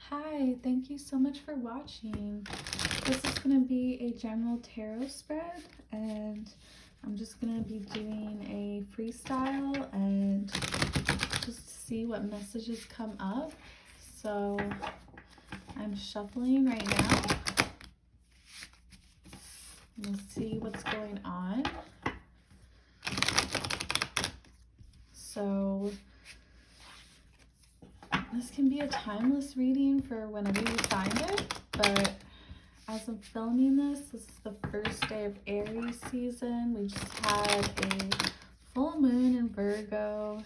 Hi, thank you so much for watching. This is going to be a general tarot spread, and I'm just going to be doing a freestyle and just see what messages come up. So I'm shuffling right now. We'll see what's going on. So this can be a timeless reading for whenever you find it, but as I'm filming this is the first day of Aries season. We just had a full moon in Virgo.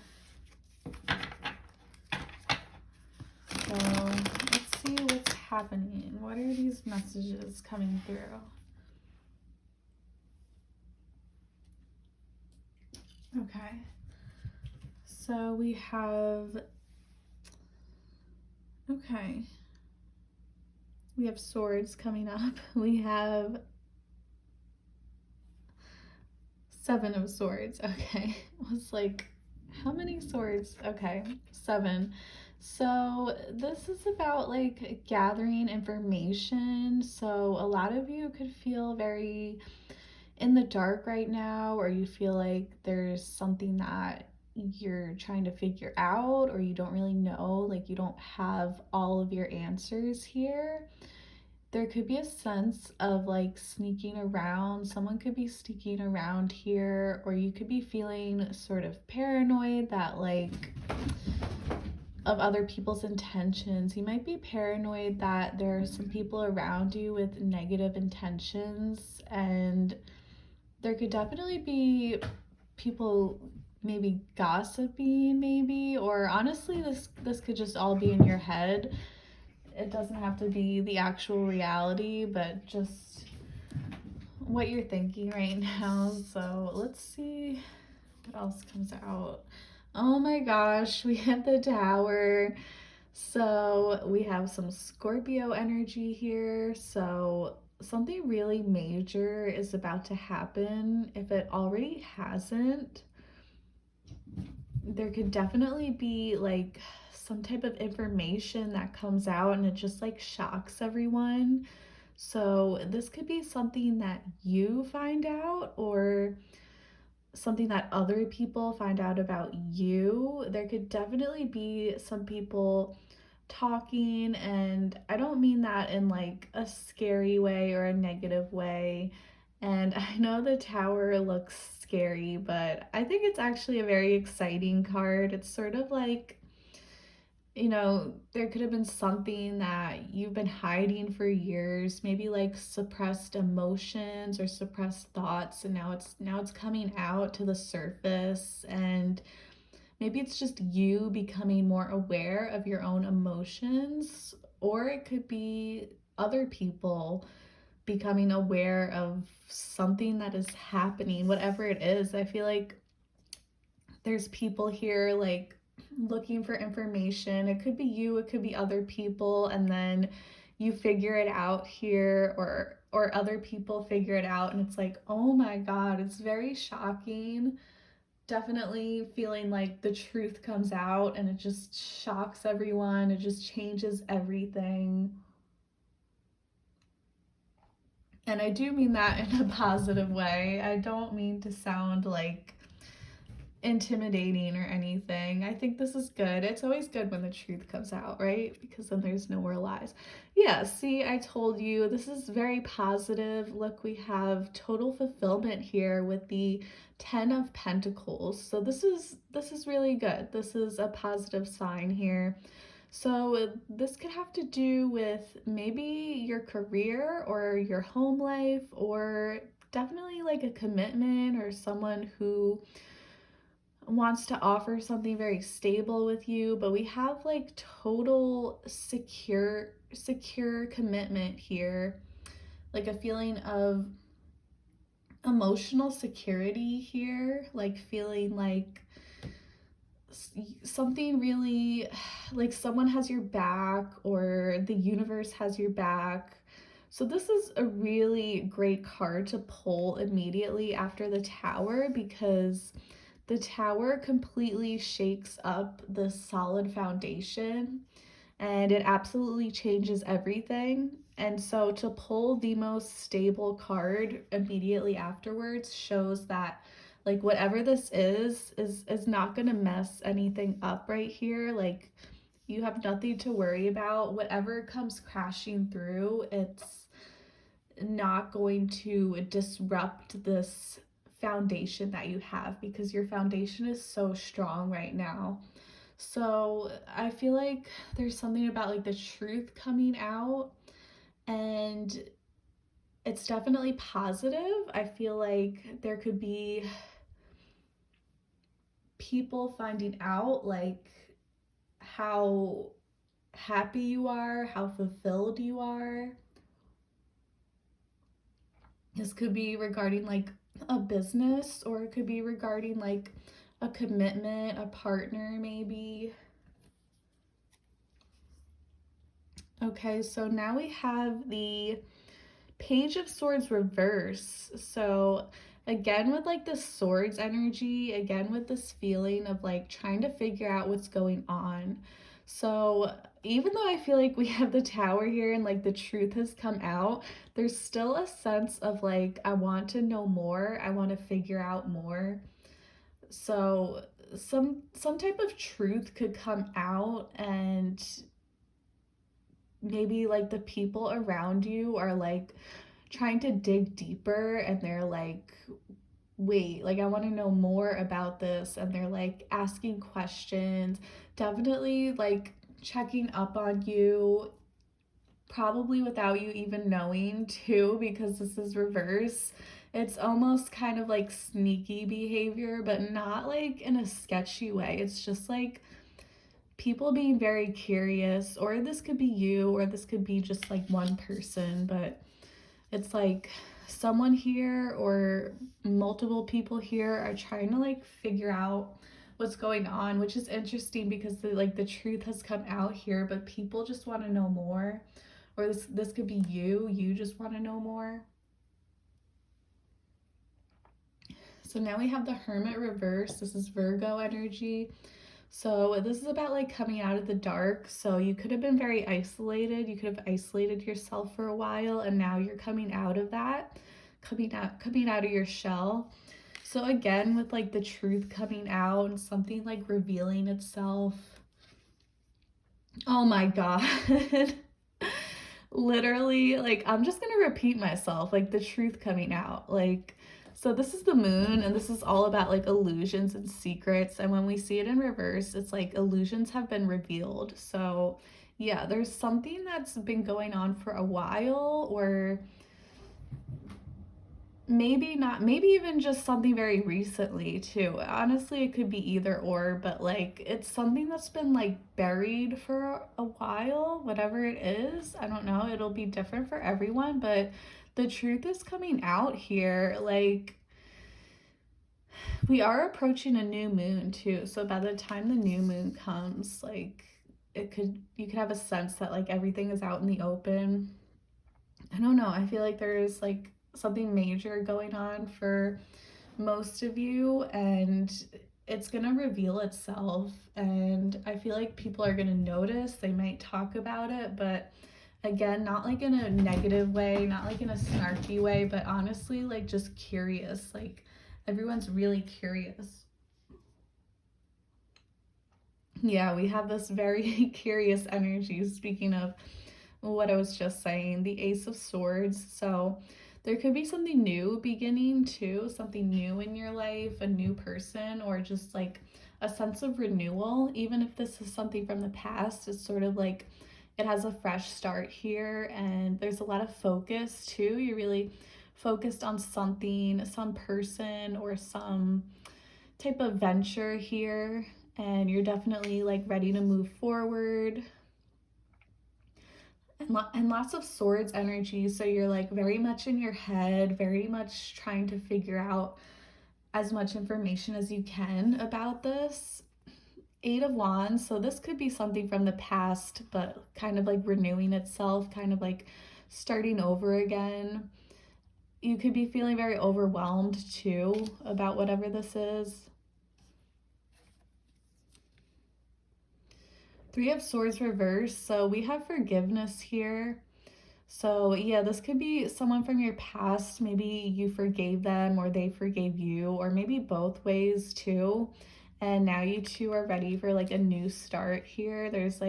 So let's see what's happening. What are these messages coming through? Okay. So we have, okay. We have swords coming up. We have 7 of swords. Okay. I was like, how many swords? Okay, 7. So this is about like gathering information. So a lot of you could feel very in the dark right now, or you feel like there's something that you're trying to figure out, or you don't really know, like you don't have all of your answers here. There could be a sense of like sneaking around. Someone could be sneaking around here, or you could be feeling sort of paranoid that like of other people's intentions. You might be paranoid that there are some people around you with negative intentions, and there could definitely be people maybe gossiping, maybe, or honestly this could just all be in your head. It doesn't have to be the actual reality, but just what you're thinking right now. So let's see what else comes out. Oh my gosh, we have the Tower. So we have some Scorpio energy here. So something really major is about to happen. If it already hasn't, there could definitely be like some type of information that comes out and it just like shocks everyone. So this could be something that you find out, or something that other people find out about you. There could definitely be some people talking, and I don't mean that in like a scary way or a negative way. And I know the Tower looks scary, but I think it's actually a very exciting card. It's sort of like, there could have been something that you've been hiding for years, maybe like suppressed emotions or suppressed thoughts, and now it's coming out to the surface. And maybe it's just you becoming more aware of your own emotions, or it could be other people becoming aware of something that is happening, whatever it is. I feel like there's people here like looking for information. It could be you, it could be other people, and then you figure it out here, or other people figure it out, and it's like, oh my god, it's very shocking. Definitely feeling like the truth comes out and it just shocks everyone. It just changes everything. And I do mean that in a positive way. I don't mean to sound like intimidating or anything. I think this is good. It's always good when the truth comes out, right? Because then there's no more lies. Yeah, see, I told you this is very positive. Look, we have total fulfillment here with the 10 of Pentacles. So this is really good. This is a positive sign here. So this could have to do with maybe your career or your home life, or definitely like a commitment, or someone who wants to offer something very stable with you. But we have like total secure commitment here, like a feeling of emotional security here, like feeling like something really, like someone has your back, or the universe has your back. So this is a really great card to pull immediately after the Tower, because the Tower completely shakes up the solid foundation. and it absolutely changes everything. And so to pull the most stable card immediately afterwards shows that like whatever this is not going to mess anything up right here. Like you have nothing to worry about. Whatever comes crashing through, it's not going to disrupt this foundation that you have because your foundation is so strong right now. So I feel like there's something about like the truth coming out, and it's definitely positive. I feel like there could be people finding out like how happy you are, how fulfilled you are. This could be regarding like a business, or it could be regarding like a commitment, a partner, maybe. Okay, so now we have the Page of Swords reverse. So again with like the swords energy, again with this feeling of like trying to figure out what's going on. So even though I feel like we have the Tower here and like the truth has come out, there's still a sense of like I want to know more, I want to figure out more. So some type of truth could come out, and maybe like the people around you are like trying to dig deeper, and they're like, wait, like I want to know more about this, and they're like asking questions, definitely like checking up on you, probably without you even knowing too, because this is reverse. It's almost kind of like sneaky behavior, but not like in a sketchy way. It's just like people being very curious, or this could be you, or this could be just like one person, but it's like someone here or multiple people here are trying to like figure out what's going on, which is interesting because the truth has come out here, but people just want to know more. Or this could be you just want to know more. So now we have the Hermit reverse. This is Virgo energy. So this is about like coming out of the dark. So you could have been very isolated. You could have isolated yourself for a while, and now you're coming out of that, coming out of your shell. So again, with like the truth coming out and something like revealing itself. Oh my God. Literally, like I'm just gonna repeat myself, like the truth coming out. Like, so this is the moon, and this is all about like illusions and secrets. And when we see it in reverse, it's like illusions have been revealed. So yeah, there's something that's been going on for a while, or maybe not, maybe even just something very recently too. Honestly, it could be either or, but like it's something that's been like buried for a while, whatever it is. I don't know, it'll be different for everyone, but the truth is coming out here. Like we are approaching a new moon too. So by the time the new moon comes, like you could have a sense that like everything is out in the open. I don't know. I feel like there's like something major going on for most of you, and it's going to reveal itself. And I feel like people are going to notice. They might talk about it, but again, not like in a negative way, not like in a snarky way, but honestly, like just curious. Like everyone's really curious. Yeah, we have this very curious energy. Speaking of what I was just saying, the Ace of Swords. So there could be something new beginning too, something new in your life, a new person, or just like a sense of renewal. Even if this is something from the past, it's sort of like it has a fresh start here, and there's a lot of focus too. You're really focused on something, some person, or some type of venture here, and you're definitely like ready to move forward. And lots of swords energy, so you're like very much in your head, very much trying to figure out as much information as you can about this. Eight of Wands, so this could be something from the past, but kind of like renewing itself, kind of like starting over again. You could be feeling very overwhelmed too about whatever this is. Three of Swords reversed. So we have forgiveness here. So yeah, this could be someone from your past. Maybe you forgave them or they forgave you, or maybe both ways too. And now you two are ready for like a new start here. There's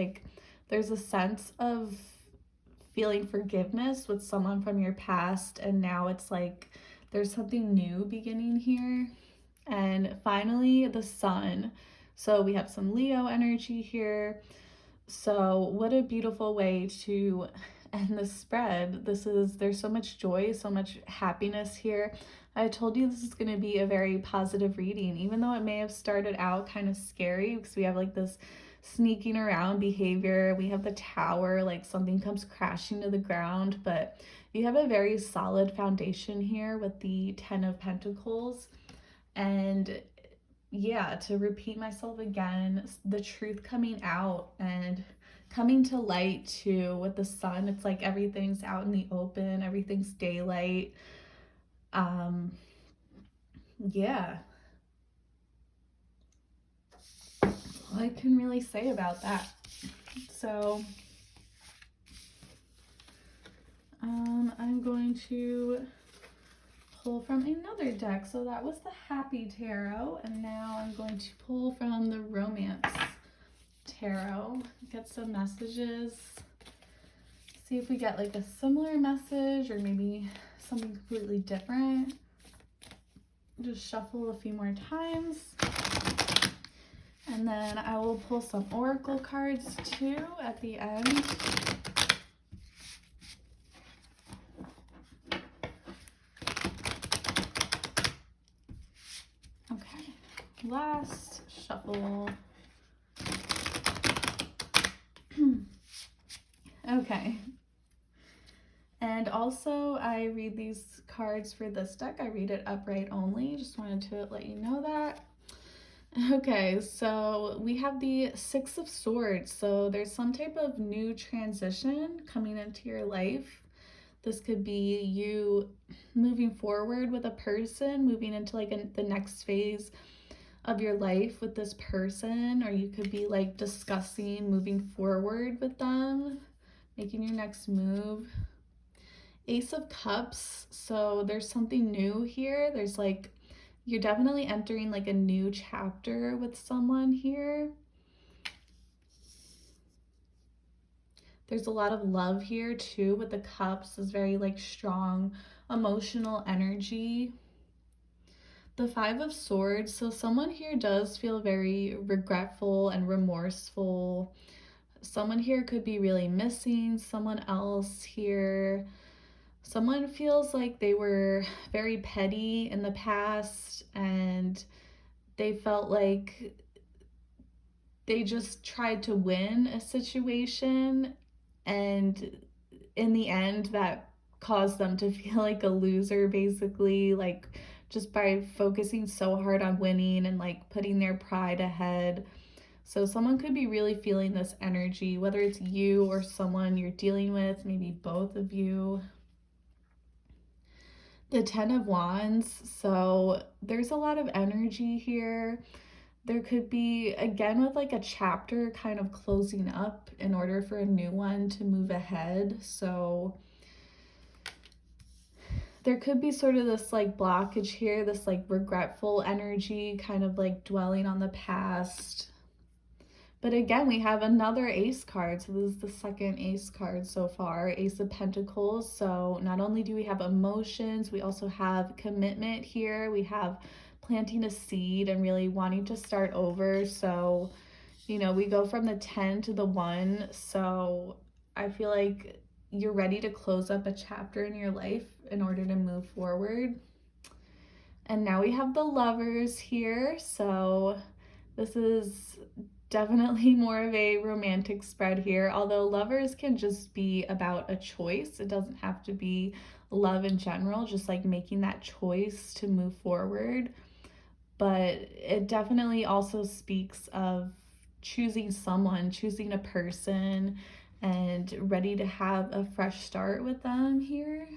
a sense of feeling forgiveness with someone from your past, and now it's like there's something new beginning here. And finally, the sun. So we have some Leo energy here. So, what a beautiful way to end the spread. There's so much joy, so much happiness here. I told you this is going to be a very positive reading, even though it may have started out kind of scary because we have like this sneaking around behavior. We have the tower, like something comes crashing to the ground, but you have a very solid foundation here with the Ten of Pentacles. And yeah, to repeat myself again, the truth coming out and coming to light too with the sun. It's like everything's out in the open, everything's daylight. Yeah, all I can really say about that. So I'm going to pull from another deck. So that was the Happy Tarot, and now I'm going to pull from the Romance Tarot, get some messages, see if we get like a similar message or maybe something completely different. Just shuffle a few more times, and then I will pull some oracle cards too at the end. Okay, last shuffle. Okay. And also, I read these cards for this deck. I read it upright only. Just wanted to let you know that. Okay, so we have the Six of Swords. So there's some type of new transition coming into your life. This could be you moving forward with a person, moving into like the next phase of your life with this person, or you could be like discussing moving forward with them, making your next move. Ace of Cups, so there's something new here. There's like, you're definitely entering like a new chapter with someone here. There's a lot of love here too with the cups. Is very like strong emotional energy. The Five of Swords, so someone here does feel very regretful and remorseful. Someone here could be really missing someone else here. Someone feels like they were very petty in the past and they felt like they just tried to win a situation, and in the end that caused them to feel like a loser, basically, like just by focusing so hard on winning and like putting their pride ahead. So someone could be really feeling this energy, whether it's you or someone you're dealing with, maybe both of you. The Ten of Wands, so there's a lot of energy here. There could be, again, with like a chapter kind of closing up in order for a new one to move ahead. So there could be sort of this like blockage here, this like regretful energy, kind of like dwelling on the past. But again, we have another ace card. So this is the second ace card so far, Ace of Pentacles. So not only do we have emotions, we also have commitment here. We have planting a seed and really wanting to start over. So, you know, we go from the 10 to the 1. So I feel like you're ready to close up a chapter in your life in order to move forward. And now we have the Lovers here. So this is definitely more of a romantic spread here, although Lovers can just be about a choice. It doesn't have to be love in general, just like making that choice to move forward. But it definitely also speaks of choosing someone, choosing a person, and ready to have a fresh start with them here.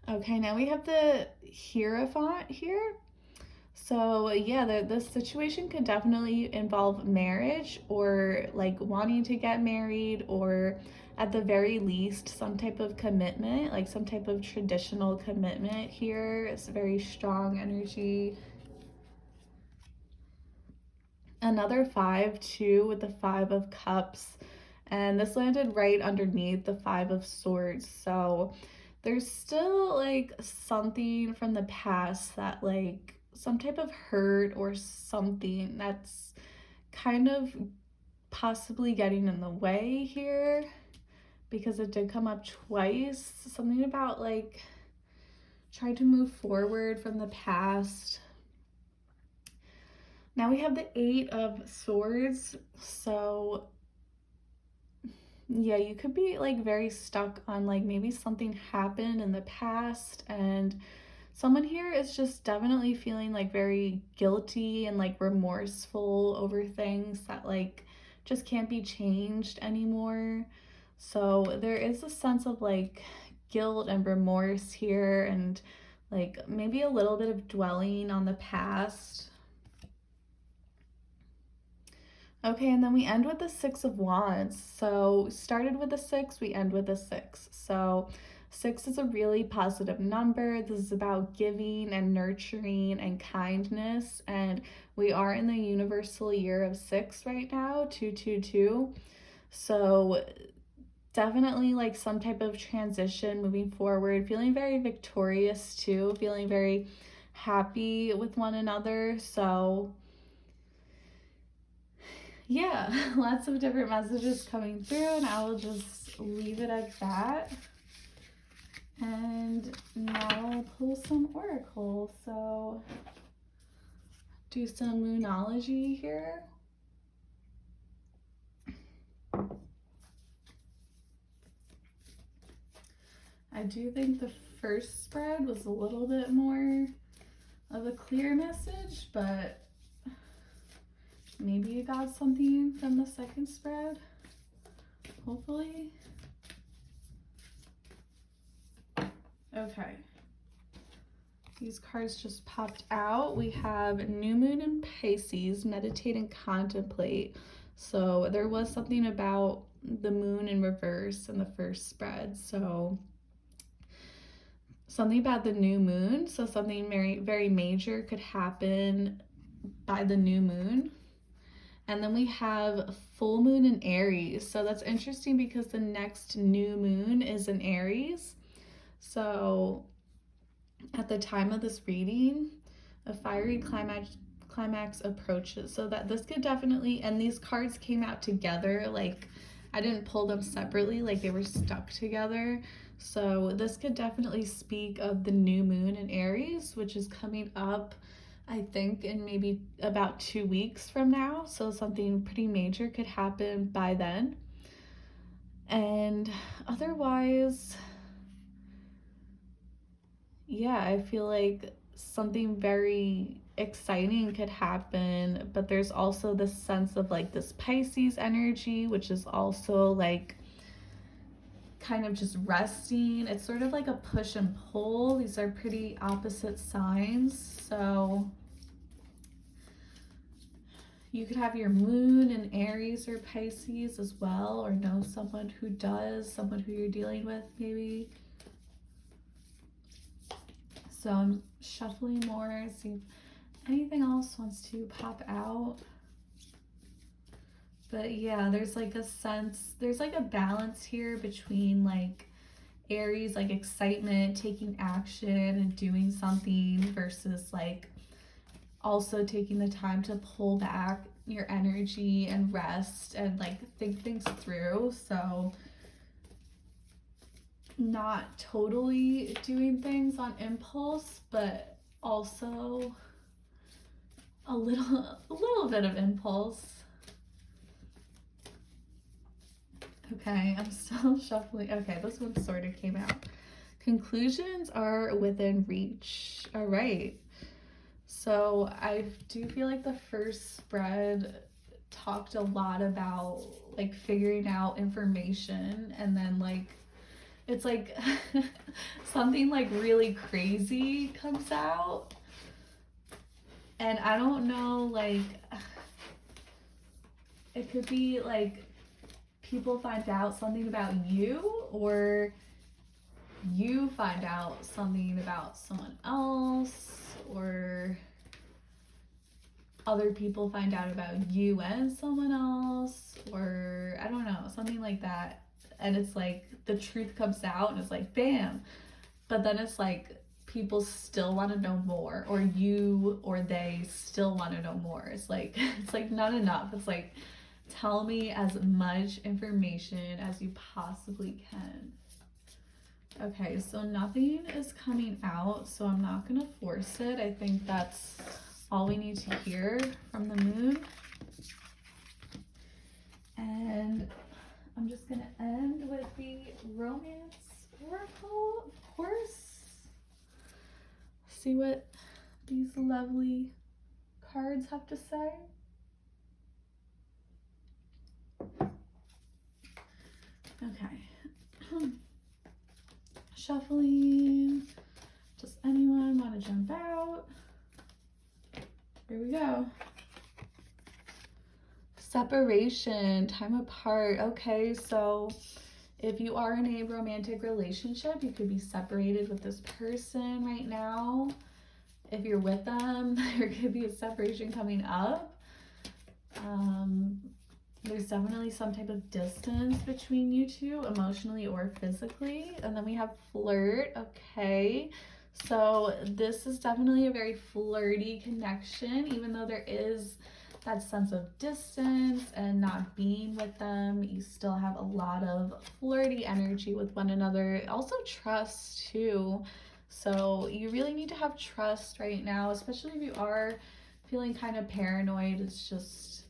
Okay, now we have the Hierophant here. So yeah, this situation could definitely involve marriage or like wanting to get married, or at the very least some type of commitment, like some type of traditional commitment here. It's very strong energy. Another five too, with the Five of Cups, and this landed right underneath the Five of Swords. So there's still like something from the past, that like some type of hurt or something that's kind of possibly getting in the way here, because it did come up twice. Something about like trying to move forward from the past. Now we have the Eight of Swords. So yeah, you could be like very stuck on like maybe something happened in the past, and someone here is just definitely feeling like very guilty and like remorseful over things that like just can't be changed anymore. So there is a sense of like guilt and remorse here, and like maybe a little bit of dwelling on the past. Okay, and then we end with the Six of Wands. So we started with the six, we end with the six. So six is a really positive number. This is about giving and nurturing and kindness. And we are in the universal year of six right now, 222. So definitely like some type of transition moving forward, feeling very victorious too, feeling very happy with one another. So yeah, lots of different messages coming through, and I will just leave it at that. And now I'll pull some oracle. So do some moonology here. I do think the first spread was a little bit more of a clear message, but maybe you got something from the second spread, hopefully. Okay. These cards just popped out. We have New Moon in Pisces, meditate and contemplate. So there was something about the moon in reverse in the first spread. So something about the new moon. So something very, very major could happen by the new moon. And then we have full moon in Aries. So that's interesting because the next new moon is in Aries. So at the time of this reading, a fiery climax approaches. So that this could definitely, and these cards came out together, like I didn't pull them separately, like they were stuck together. So this could definitely speak of the new moon in Aries, which is coming up, I think, in maybe about 2 weeks from now. So something pretty major could happen by then. And otherwise, yeah, I feel like something very exciting could happen, but there's also this sense of like this Pisces energy, which is also like kind of just resting. It's sort of like a push and pull. These are pretty opposite signs. So you could have your moon in Aries or Pisces as well, or know someone who does, someone who you're dealing with maybe. So I'm shuffling more, see if anything else wants to pop out. But yeah, there's like a sense, there's like a balance here between like Aries, like excitement, taking action and doing something, versus like also taking the time to pull back your energy and rest and like think things through. So not totally doing things on impulse, but also a little bit of impulse. Okay, I'm still shuffling. Okay, this one sort of came out. Conclusions are within reach. All right. So I do feel like the first spread talked a lot about like figuring out information, and then like it's like something like really crazy comes out. And I don't know, like, it could be like people find out something about you, or you find out something about someone else, or other people find out about you and someone else, or I don't know, something like that. And it's like the truth comes out and it's like, bam. But then it's like people still want to know more, or you or they still want to know more. It's like not enough. It's like, tell me as much information as you possibly can. Okay, so nothing is coming out, so I'm not gonna force it. I think that's all we need to hear from the moon. And I'm just gonna end with the romance oracle, of course. See what these lovely cards have to say. Okay. Shuffling. Does anyone want to jump out? Here we go. Separation, time apart. Okay, so if you are in a romantic relationship, you could be separated with this person right now. If you're with them, there could be a separation coming up. There's definitely some type of distance between you two, emotionally or physically. And then we have flirt. Okay, so this is definitely a very flirty connection, even though there is that sense of distance and not being with them. You still have a lot of flirty energy with one another. Also trust too. So you really need to have trust right now, especially if you are feeling kind of paranoid. It's just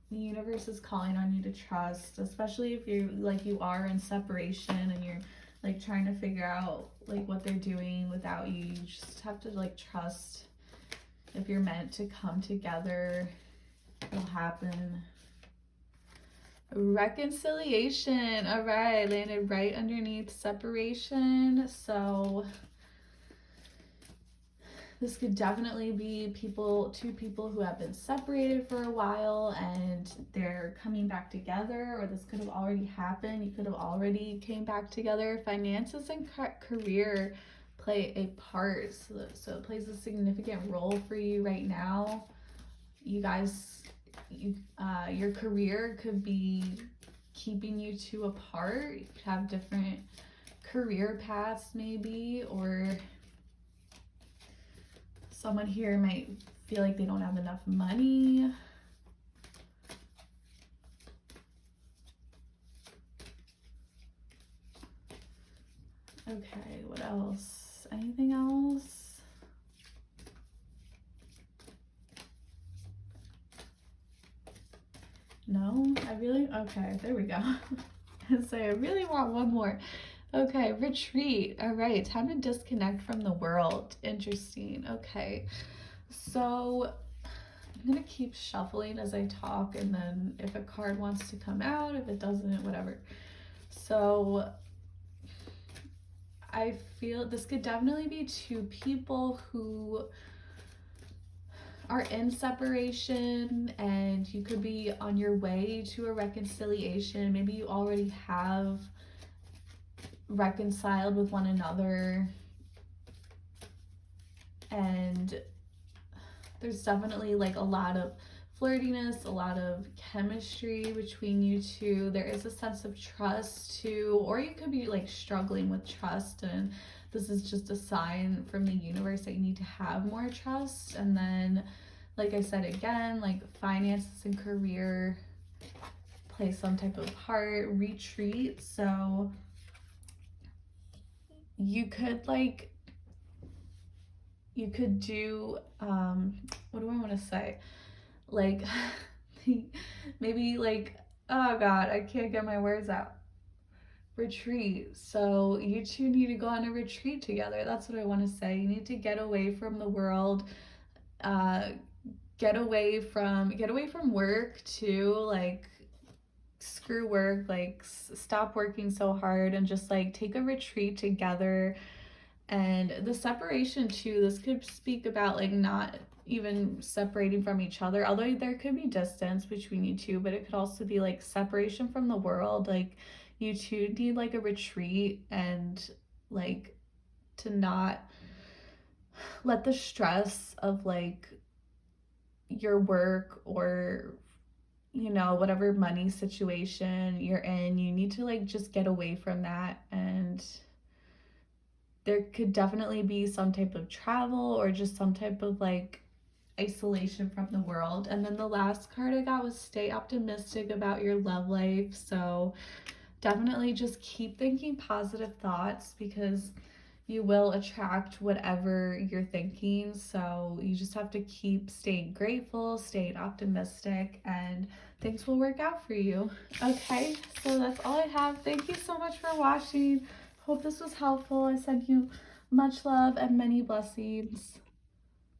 the universe is calling on you to trust, especially if you're like you are in separation and you're like trying to figure out like what they're doing without you. You just have to like trust. If you're meant to come together, it'll happen. Reconciliation. All right, landed right underneath separation. So this could definitely be two people who have been separated for a while and they're coming back together, or this could have already happened. You could have already came back together. Finances and career play a part, so it plays a significant role for you right now. You guys, your career could be keeping you two apart. You could have different career paths maybe, or someone here might feel like they don't have enough money. Okay, what else? Anything else? No? Okay, there we go. So I really want one more. Okay, retreat. All right, time to disconnect from the world. Interesting. Okay, so I'm gonna keep shuffling as I talk, and then if a card wants to come out, if it doesn't, whatever. So I feel this could definitely be two people who are in separation, and you could be on your way to a reconciliation. Maybe you already have reconciled with one another, and there's definitely like a lot of flirtiness, a lot of chemistry between you two. There is a sense of trust too, or you could be like struggling with trust, and this is just a sign from the universe that you need to have more trust. And then, like I said again, like finances and career play some type of part. Retreat, so you could do what do I want to say, like maybe like, oh god, I can't get my words out. Retreat, so you two need to go on a retreat together. That's what I want to say. You need to get away from the world, get away from work too. Like, screw work, like stop working so hard and just like take a retreat together. And the separation too, this could speak about like not even separating from each other, although there could be distance between you two, but it could also be like separation from the world. Like you two need like a retreat, and like to not let the stress of like your work or whatever money situation you're in, you need to like just get away from that. And there could definitely be some type of travel or just some type of like isolation from the world. And then the last card I got was stay optimistic about your love life. So definitely just keep thinking positive thoughts, because you will attract whatever you're thinking. So you just have to keep staying grateful, staying optimistic, and things will work out for you. Okay, so that's all I have. Thank you so much for watching. Hope this was helpful. I send you much love and many blessings.